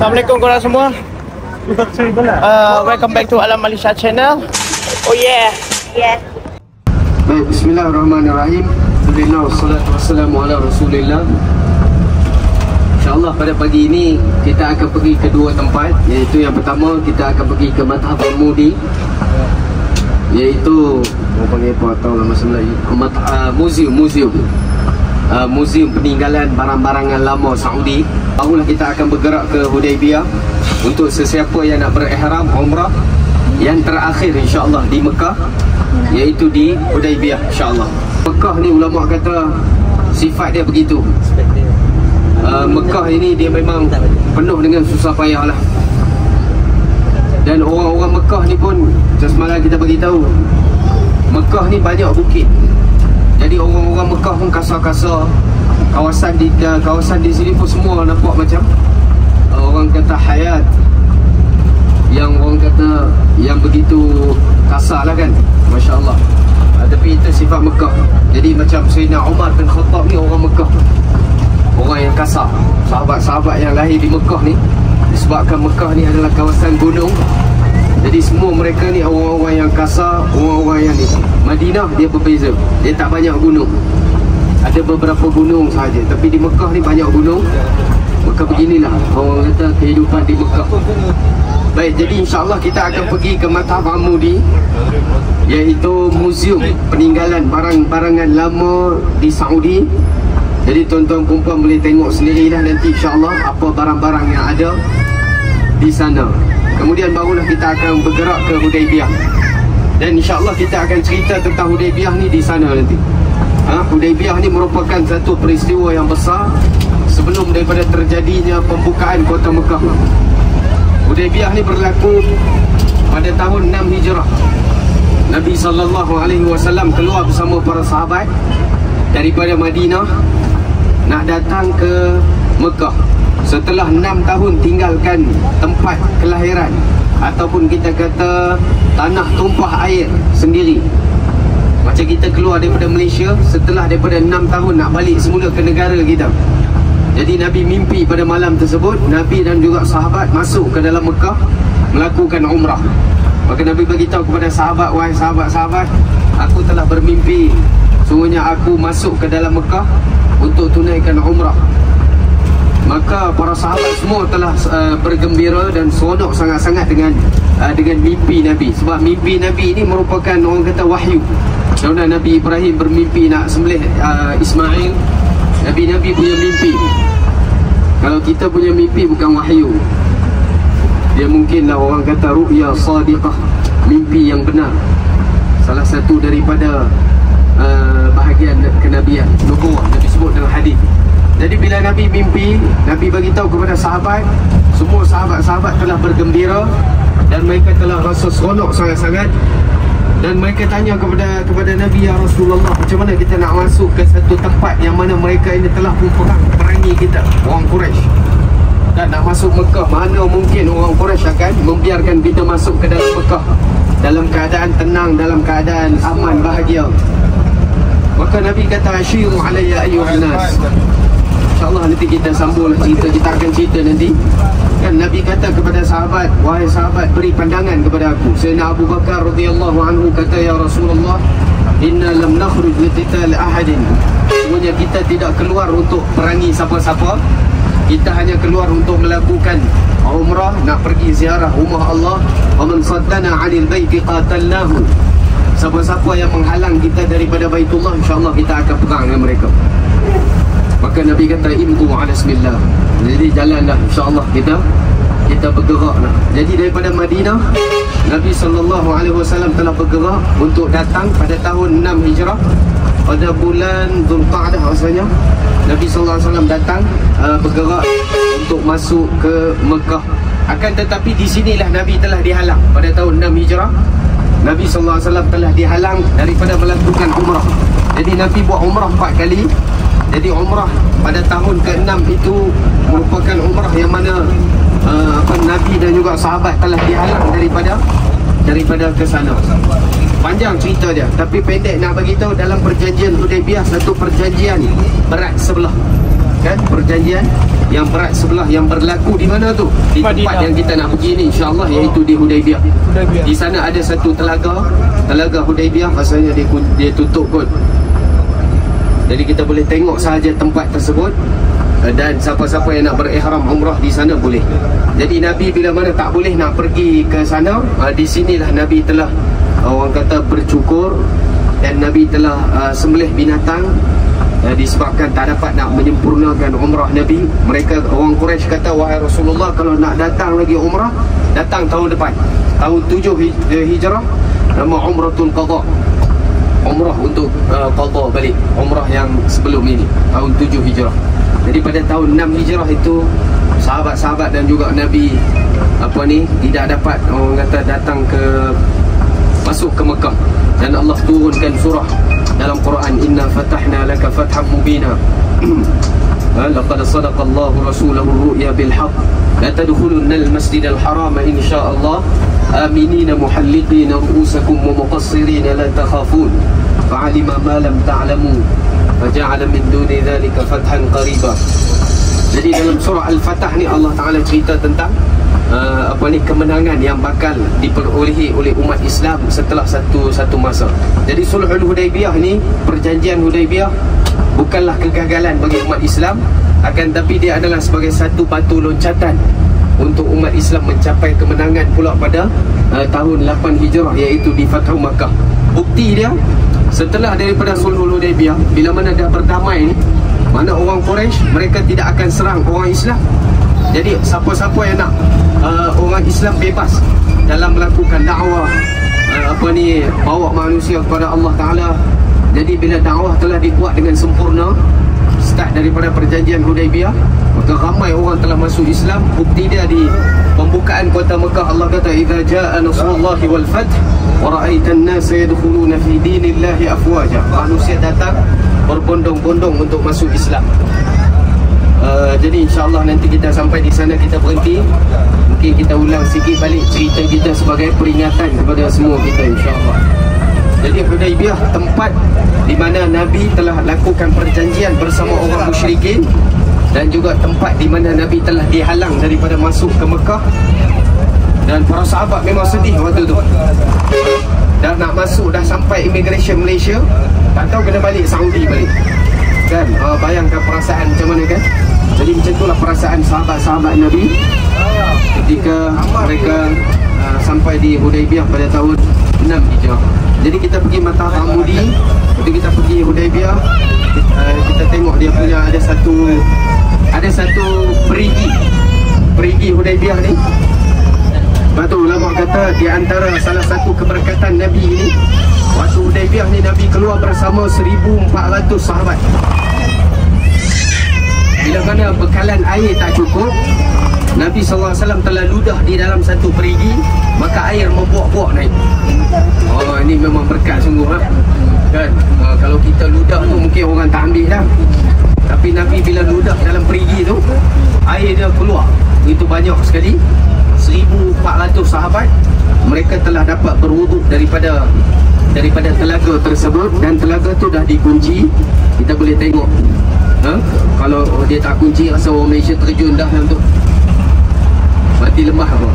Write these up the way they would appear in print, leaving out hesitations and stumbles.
Assalamualaikum korang semua. Welcome back to Alam Malaysia channel. Oh yeah. Baik, bismillahirrahmanirrahim. Alhamdulillah, wassalatu wassalamu ala rasulillah. InsyaAllah pada pagi ini kita akan pergi ke dua tempat. Iaitu yang pertama, kita akan pergi ke Mathaf Al-Mudi, iaitu panggil apa tahu lah masa Melayu, muzium peninggalan barang-barangan lama Saudi. Barulah kita akan bergerak ke Hudaybiyah untuk sesiapa yang nak berihram umrah yang terakhir insya-Allah di Mekah, iaitu di Hudaybiyah insya-Allah. Mekah ni ulama kata sifat dia begitu. Mekah ini dia memang penuh dengan susah payah lah. Dan orang-orang Mekah ni pun, semalam kita bagi tahu, Mekah ni banyak bukit. Jadi orang-orang Mekah pun kasar-kasar. Kawasan di sini pun semua nampak macam orang kata hayat, yang orang kata yang begitu kasar lah kan, Masya Allah. Tapi itu sifat Mekah. Jadi macam Sayyidina Umar bin Khattab ni orang Mekah, orang yang kasar. Sahabat-sahabat yang lahir di Mekah ni, disebabkan Mekah ni adalah kawasan gunung, jadi semua mereka ni orang-orang yang kasar, orang-orang yang ni. Madinah dia berbeza, dia tak banyak gunung, ada beberapa gunung sahaja. Tapi di Mekah ni banyak gunung. Maka beginilah orang kata kehidupan di Mekah. Baik, jadi insya-Allah kita akan pergi ke Mathaf Al-Mudi, iaitu muzium peninggalan barang-barangan lama di Saudi. Jadi tuan-tuan perempuan boleh tengok sendirilah nanti insya-Allah apa barang-barang yang ada di sana. Kemudian barulah kita akan bergerak ke Hudaybiyah. Dan insya-Allah kita akan cerita tentang Hudaybiyah ni di sana nanti. Hudaybiyah ni merupakan satu peristiwa yang besar sebelum daripada terjadinya pembukaan kota Mekah. Hudaybiyah ni berlaku pada tahun 6 Hijrah. Nabi SAW keluar bersama para sahabat daripada Madinah nak datang ke Mekah. Setelah 6 tahun tinggalkan tempat kelahiran, ataupun kita kata tanah tumpah air sendiri. Macam kita keluar daripada Malaysia, setelah daripada 6 tahun nak balik semula ke negara kita. Jadi Nabi mimpi pada malam tersebut, Nabi dan juga sahabat masuk ke dalam Mekah melakukan umrah. Maka Nabi beritahu kepada sahabat, wahai sahabat-sahabat, aku telah bermimpi, sungguhnya aku masuk ke dalam Mekah untuk tunaikan umrah. Maka para sahabat semua telah bergembira dan seronok sangat-sangat dengan mimpi Nabi. Sebab mimpi Nabi ini merupakan orang kata wahyu. Kerana Nabi Ibrahim bermimpi nak sembelih Ismail, Nabi-Nabi punya mimpi. Kalau kita punya mimpi bukan wahyu, dia mungkinlah orang kata ru'ya sadiqah, mimpi yang benar. Salah satu daripada bahagian kenabian, nubuwah, Nabi sebut dalam hadis. Jadi bila Nabi mimpi, Nabi beritahu kepada sahabat, semua sahabat-sahabat telah bergembira dan mereka telah rasa seronok sangat-sangat. Dan mereka tanya kepada Nabi, ya Rasulullah, macam mana kita nak masuk ke satu tempat yang mana mereka ini telah perangi kita, orang Quraisy, dan nak masuk Mekah, mana mungkin orang Quraisy akan membiarkan kita masuk ke dalam Mekah dalam keadaan tenang, dalam keadaan aman, bahagia. Maka Nabi kata, asyiru alayya ayyuhan nas. InsyaAllah nanti kita sambung cerita, kita akan cerita nanti. Kan Nabi kata kepada sahabat, wahai sahabat, beri pandangan kepada aku. Sayyidina Abu Bakar radhiyallahu anhu kata, ya Rasulullah, inna lam nakhruj li qital ahadin. Sebenarnya kita tidak keluar untuk perangi siapa-siapa. Kita hanya keluar untuk melakukan umrah, nak pergi ziarah rumah Allah. Wa man saddana 'anil baiti qatalnahu. Siapa-siapa yang menghalang kita daripada Baitullah, insya-Allah kita akan perang dengan mereka. Maka Nabi kata, imdu ala bismillah. Jadi jalanlah insya-Allah kita bergeraklah. Jadi daripada Madinah, Nabi SAW telah bergerak untuk datang pada tahun 6 Hijrah, pada bulan Zulqa'dah rasanya. Nabi SAW datang bergerak untuk masuk ke Mekah. Akan tetapi di sinilah Nabi telah dihalang pada tahun 6 Hijrah. Nabi SAW telah dihalang daripada melakukan umrah. Jadi Nabi buat umrah 4 kali. Jadi umrah pada tahun ke-6 itu merupakan umrah yang mana Nabi dan juga sahabat telah dihalang daripada ke sana. Panjang cerita dia, tapi pendek nak bagi tahu, dalam perjanjian Hudaybiyah satu perjanjian berat sebelah. kan, perjanjian yang berat sebelah yang berlaku di mana tu? Di tempat Madinah. yang kita nak pergi ni insya-Allah, iaitu di Hudaibiyah. Hudaibiyah. Di sana ada satu telaga Hudaibiyah, rasanya dia tutup kot. Jadi kita boleh tengok sahaja tempat tersebut, dan siapa-siapa yang nak berihram umrah di sana boleh. Jadi Nabi bila mana tak boleh nak pergi ke sana, di sinilah Nabi telah orang kata bercukur, dan Nabi telah sembelih binatang, disebabkan tak dapat nak menyempurnakan umrah Nabi. Mereka orang Quraisy kata, wahai Rasulullah, kalau nak datang lagi umrah, datang tahun depan, tahun 7 Hijrah, nama Umratul Qadha, umrah untuk qadha balik umrah yang sebelum ini, tahun 7 Hijrah. Jadi pada tahun 6 Hijrah itu sahabat-sahabat dan juga Nabi tidak dapat orang kata datang masuk ke Mekah, dan Allah turunkan surah dalam Quran, inna fatahna laka fatham mubina laqad sadaqallahu rasulahu ar-ru'ya bil haqq la tadkhulunna al-masjidal haram insyaallah aminina muhalliqina ru'usakum wa muqassirina la takhafun fa'alima ma lam ta'lamu faja'ala min duni dhalika fathan qariba. Jadi dalam surah Al-Fatah ni Allah Ta'ala cerita tentang kemenangan yang bakal diperolehi oleh umat Islam setelah satu masa. Jadi Sulhul Hudaibiyah ni, perjanjian Hudaibiyah, bukanlah kegagalan bagi umat Islam, akan tapi dia adalah sebagai satu batu loncatan untuk umat Islam mencapai kemenangan pula pada tahun 8 Hijrah, iaitu di Fathu Makkah. Bukti dia, setelah daripada Sulhul Hudaibiyah, bila mana dah berdamai ni, mana orang Quraisy mereka tidak akan serang orang Islam. Jadi siapa-siapa yang nak orang Islam bebas dalam melakukan dakwah, bawa manusia kepada Allah Ta'ala. Jadi bila dakwah telah dibuat dengan sempurna, start daripada perjanjian Hudaibiyah, maka ramai orang telah masuk Islam. Bukti dia di pembukaan kota Mekah, Allah kata, idza jaa nasrullahi wal fath wa ra'aitan nasa yadkhuluna fi dinillahi afwaja. Manusia datang berbondong-bondong untuk masuk Islam. Jadi insyaAllah nanti kita sampai di sana, kita berhenti. Mungkin kita ulang sikit balik cerita kita sebagai peringatan kepada semua kita, insyaAllah. Jadi Hudaibiyah, tempat di mana Nabi telah lakukan perjanjian bersama orang musyrikin, dan juga tempat di mana Nabi telah dihalang daripada masuk ke Mekah. Dan para sahabat memang sedih waktu tu. Dah nak masuk, dah sampai immigration Malaysia, tak tahu kena balik Saudi balik, kan? Bayangkan perasaan macam mana, kan? Jadi macam itulah perasaan sahabat-sahabat Nabi ketika mereka sampai di Hudaibiyah pada tahun 6 Hijrah. Jadi kita pergi Mata Hamudi, jadi kita pergi Hudaibiyah, kita tengok dia punya ada satu perigi Hudaibiyah ni. Lepas tu ulama kata di antara salah satu keberkatan Nabi ini, waktu Hudaibiyah ni Nabi keluar bersama 1,400 sahabat. Bila mana bekalan air tak cukup, Nabi SAW telah ludah di dalam satu perigi, maka air membuak-buak naik. Ini memang berkat sungguh, kan? Kalau kita ludah tu mungkin orang tak ambil dah, tapi Nabi bila ludah dalam perigi tu, air dia keluar itu banyak sekali. 1,400 sahabat mereka telah dapat berwuduk daripada telaga tersebut, dan telaga tu dah dikunci. Kita boleh tengok, kalau dia tak kunci, rasa orang Malaysia terjun dah dalam tu, mati lemah apa.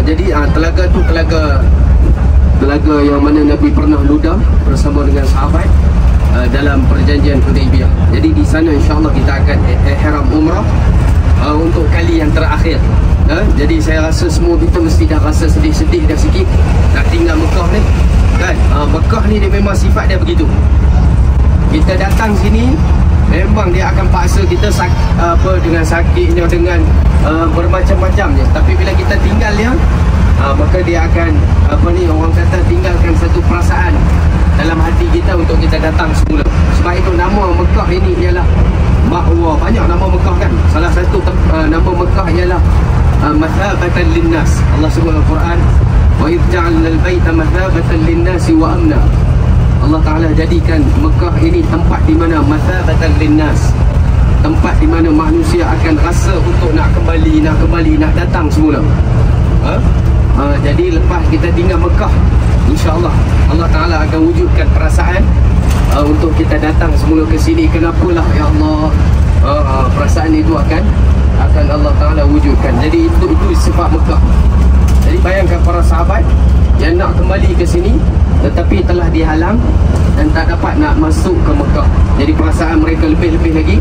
Jadi telaga tu telaga yang mana Nabi pernah ludah bersama dengan sahabat dalam perjanjian Hudaibiyah. Jadi di sana insya-Allah kita akan ihram umrah untuk kali yang terakhir. Jadi saya rasa semua kita mesti dah rasa sedih-sedih dah sikit nak tinggal Mekah ni, kan? Mekah ni dia memang sifat dia begitu. Kita datang sini memang dia akan paksa kita dengan sakitnya, dengan bermacam-macamnya. Tapi bila kita tinggal dia, maka dia akan orang kata tinggalkan satu perasaan dalam hati kita untuk kita datang semula. Sebab itu nama Mekah ini ialah Ma'wa. Banyak nama Mekah, kan? Salah satu nama Mekah ialah mathabatan linnas. Allah sebut dalam Quran, wa idh ja'alna al-baita mathabatan linnasi wa amna. Allah Ta'ala jadikan Mekah ini tempat di mana mathabatan linnas, tempat di mana manusia akan rasa untuk nak kembali, nak datang semula. Jadi lepas kita tinggal Mekah, insya-Allah Allah Taala akan wujudkan perasaan untuk kita datang semula ke sini. Kenapalah ya Allah, perasaan itu akan Allah Taala wujudkan. Jadi itu sifat Mekah. Jadi bayangkan para sahabat yang nak kembali ke sini tetapi telah dihalang dan tak dapat nak masuk ke Mekah. Jadi perasaan mereka lebih-lebih lagi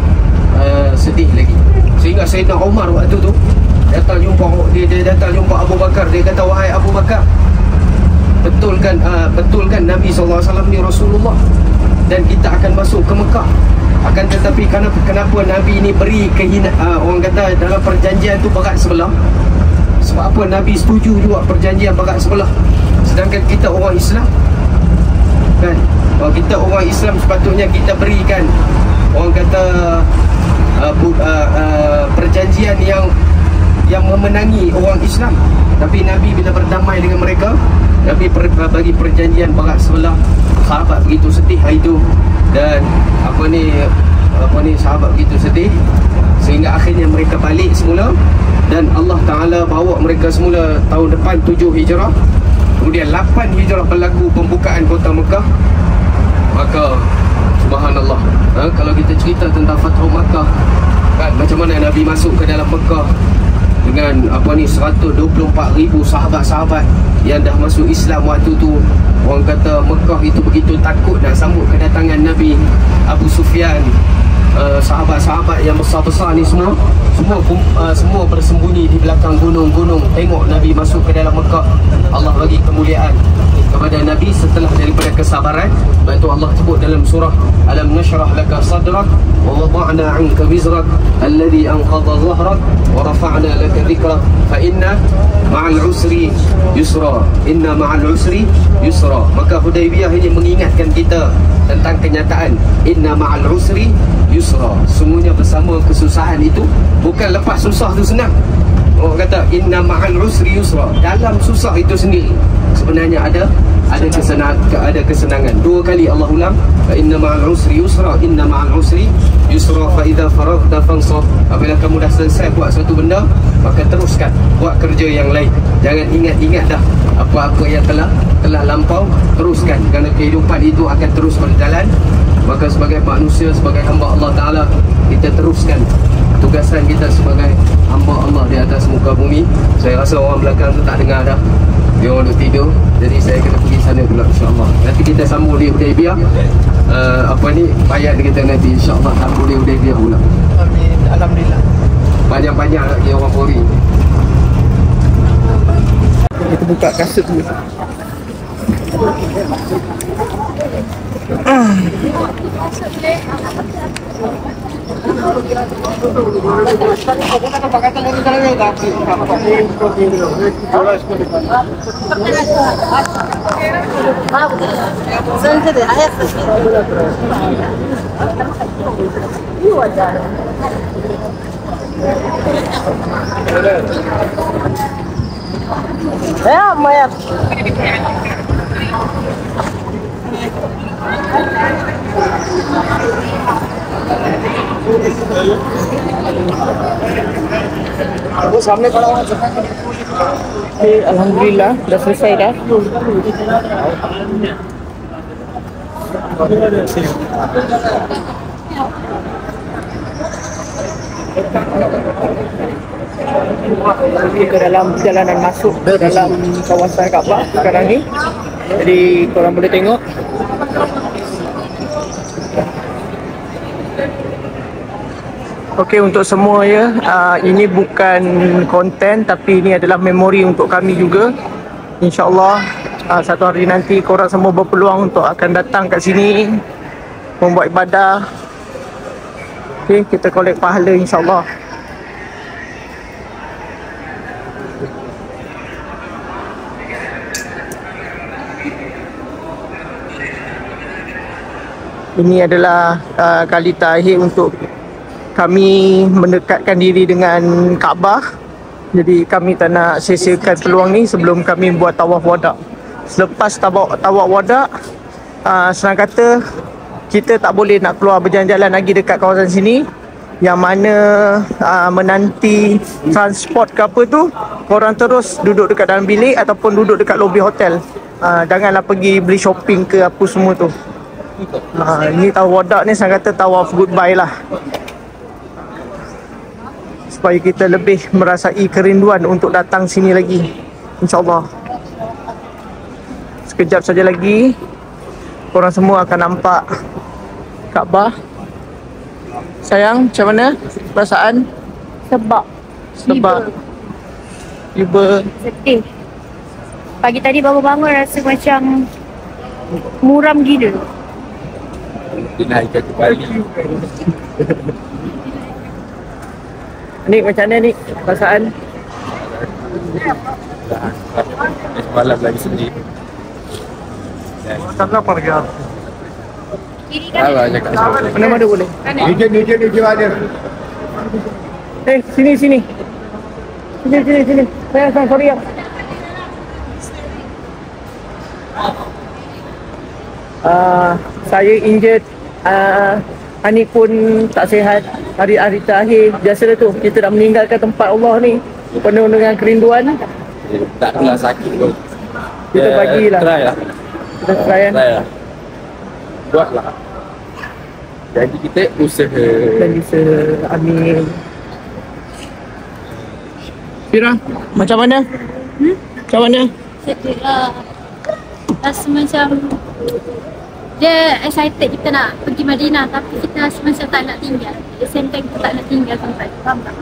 sedih lagi. Sehingga Sayyidina Umar waktu tu datang jumpa dia datang jumpa Abu Bakar. Dia kata, wahai Abu Bakar, betulkan Nabi SAW ni Rasulullah dan kita akan masuk ke Mekah. Akan tetapi kenapa Nabi ni beri orang kata dalam perjanjian tu berat sebelah? Sebab apa Nabi setuju juga perjanjian berat sebelah, sedangkan kita orang Islam kan? Kalau kita orang Islam sepatutnya kita berikan orang kata perjanjian yang memenangi orang Islam. Tapi Nabi bila berdamai dengan mereka, Nabi bagi perjanjian berat sebelah. Sahabat begitu sedih hari itu. Dan sahabat begitu sedih sehingga akhirnya mereka balik semula. Dan Allah Ta'ala bawa mereka semula tahun depan 7 Hijrah. Kemudian 8 Hijrah berlaku pembukaan kota Mekah. Maka subhanallah, kalau kita cerita tentang Fathu Makkah kan, macam mana Nabi masuk ke dalam Mekah dengan 124,000 sahabat-sahabat yang dah masuk Islam waktu tu. Orang kata Mekah itu begitu takut nak sambut kedatangan Nabi. Abu Sufyan, sahabat-sahabat yang besar-besar ni semua bersembunyi di belakang gunung-gunung tengok Nabi masuk ke dalam Mekah. Allah bagi kemuliaan kepada Nabi setelah daripada kesabaran. Sebab itu Allah sebut dalam surah Alam nashrah laka sadrak wa wada'na 'anka wizrak alladhi anqadha dhahrak wa rafa'na laka dhikrak fa inna ma'al usri yusra, inna ma'al usri yusra. Maka Hudaybiyah ini mengingatkan kita tentang kenyataan inna ma'al usri yusra. Sungguhnya bersama kesusahan itu, bukan lepas susah tu senang. Orang kata inna ma'al usri yusra, dalam susah itu sendiri sebenarnya ada kesenangan. 2 kali Allah ulang, fa inna ma'al usri yusra, inna ma'al usri yusra, fa idza faraghta fansab. Apabila kamu dah selesai buat satu benda, maka teruskan buat kerja yang lain. Jangan ingat dah apa-apa yang telah lampau, teruskan, kerana kehidupan itu akan terus berjalan. Maka sebagai manusia, sebagai hamba Allah Ta'ala, kita teruskan tugasan kita sebagai hamba Allah di atas muka bumi. Saya rasa orang belakang tu tak dengar dah, dia orang duduk tidur. Jadi saya kena pergi sana pula, insyaAllah. Nanti kita sambung di Hudaybiyah. Bayan kita nanti insyaAllah sambung di Hudaybiyah pula. Amin. Alhamdulillah. Banyak-banyak lagi orang Pori. Kita buka kaset dulu. Ya, mayat. वो सामने खड़ा हुआ Alhamdulillah dah selesai dah. Ke dalam perjalanan masuk ke dalam kawasan Kaabah sekarang ni. Jadi korang boleh tengok. Okey, untuk semua ya, ini bukan konten tapi ini adalah memori untuk kami juga. InsyaAllah satu hari nanti korang semua berpeluang untuk akan datang kat sini membuat ibadah. Okey, kita collect pahala insyaAllah. Ini adalah kali terakhir untuk kami mendekatkan diri dengan Kaabah. Jadi kami tak nak sia-siakan peluang ni sebelum kami buat tawaf wada'. Selepas tawaf wada', senang kata kita tak boleh nak keluar berjalan-jalan lagi dekat kawasan sini. yang mana menanti transport ke apa tu, korang terus duduk dekat dalam bilik ataupun duduk dekat lobi hotel. Janganlah pergi beli shopping ke apa semua tu. Ni Wadak ni saya kata tawaf goodbye lah, supaya kita lebih merasai kerinduan untuk datang sini lagi, InsyaAllah. Sekejap saja lagi korang semua akan nampak Kaabah. Sayang, macam mana perasaan? Sebab Tiba sedih. Pagi tadi baru bangun rasa macam muram gila. Dinaikkan kembali. Nik, macam mana Nik perasaan? Semalam lagi sedih. Salah apa lagi? Kiri kan? Mana-mana boleh. Nijat ada. Sini. Sini. Sayang, sorry ya. Saya injured. Anik pun tak sihat. Hari-hari terakhir biasalah tu, kita nak meninggalkan tempat Allah ni penuh dengan kerinduan. Tak adalah sakit pun. Kita bagilah. Try lah. Kita try kan. Buatlah. Jadi kita usaha. Dan bisa. Amin. Fira, macam mana? Macam mana? Sedih lah. Rasa macam dia excited kita nak pergi Madinah, tapi kita rasa macam tak nak tinggal. At the same time kita tak nak tinggal tempat tu, faham tak?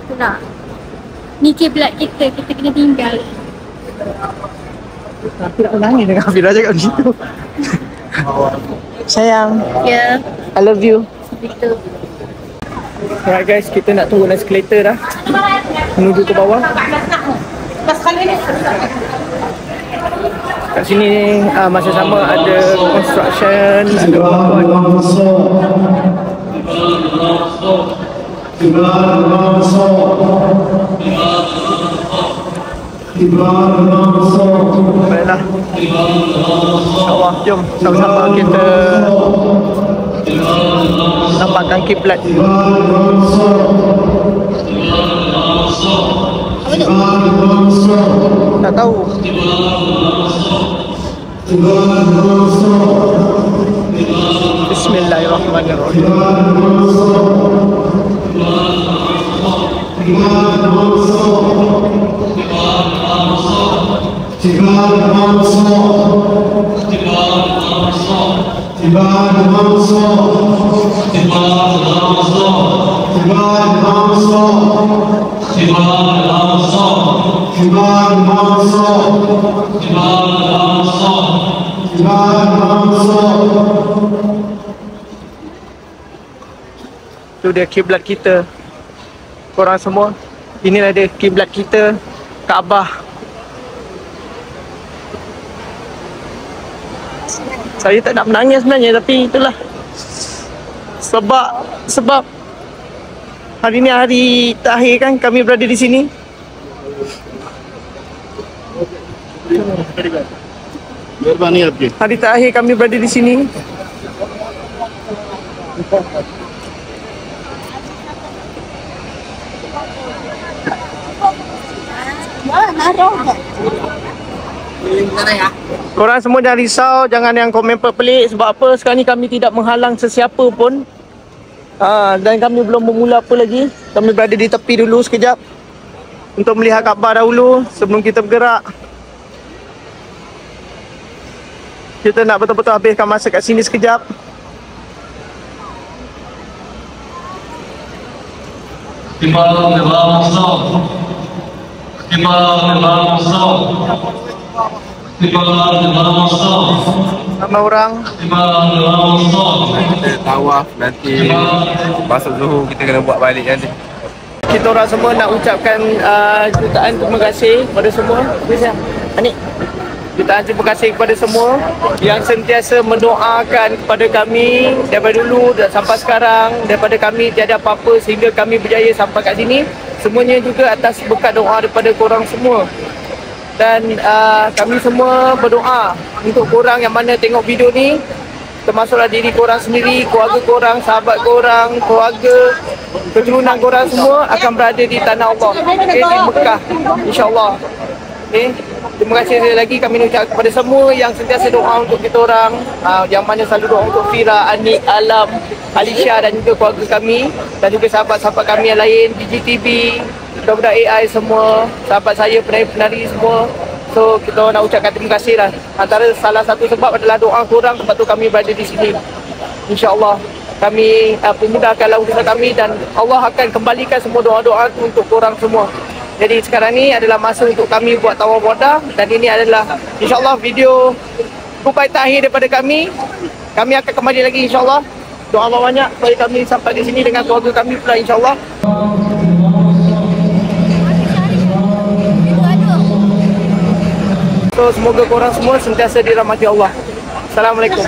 Itulah. Ni kiblat kita kena tinggal. Aku nak menangis dengan Fira cakap macam tu. Sayang, Ya, I love you. betul. Alright guys, kita nak turun escalator dah, menuju ke bawah. Kat sini masa sama ada construction, ada buat baiklah. InsyaAllah, jom sama-sama kita nampakkan kiblat. Tak tahu. Bismillahirrahmanirrahim. Itu dia kiblat kita. Korang semua, inilah dia kiblat kita, Kaabah. Saya tak nak menangis sebenarnya, tapi itulah. Sebab hari ni hari terakhir kan kami berada di sini. Hari terakhir kami berada di sini. Korang semua jangan risau, jangan yang komen pelik. Sebab apa, sekarang ni kami tidak menghalang sesiapa pun. Dan kami belum bermula apa lagi. Kami berada di tepi dulu sekejap untuk melihat Kaabah dahulu sebelum kita bergerak. Kita nak betul-betul habiskan masa kat sini sekejap. Ramai orang. Kita tawaf nanti masuk Zuhur kita kena buat balik nanti. Kita orang semua nak ucapkan jutaan terima kasih kepada semua. Anik, jutaan terima kasih kepada semua yang sentiasa mendoakan kepada kami daripada dulu sampai sekarang. Daripada kami tiada apa-apa sehingga kami berjaya sampai kat sini. Semuanya juga atas berkat doa daripada korang semua. Dan kami semua berdoa untuk korang yang mana tengok video ni, termasuklah diri korang sendiri, keluarga korang, sahabat korang, keluarga, keturunan korang semua akan berada di tanah Allah. Okay, di Mekah, insyaAllah. Okay. Terima kasih sekali lagi kami ucapkan kepada semua yang sentiasa doa untuk kita orang, yang mana selalu doa untuk Fira, Anik, Alam, Alisha dan juga keluarga kami dan juga sahabat-sahabat kami yang lain, DigiTV, budak-budak AI semua, sahabat saya, penari-penari semua. So kita nak ucapkan terima kasih lah. Antara salah satu sebab adalah doa korang sebab tu kami berada di sini. InsyaAllah kami memudahkanlah urusan kami dan Allah akan kembalikan semua doa-doa untuk korang semua. Jadi sekarang ni adalah masa untuk kami buat tawaf wada dan ini adalah insyaAllah video kupai terakhir daripada kami. Kami akan kembali lagi insyaAllah. Doa Allah banyak supaya kami sampai di sini dengan keluarga kami pula insyaAllah. So semoga korang semua sentiasa dirahmati Allah. Assalamualaikum.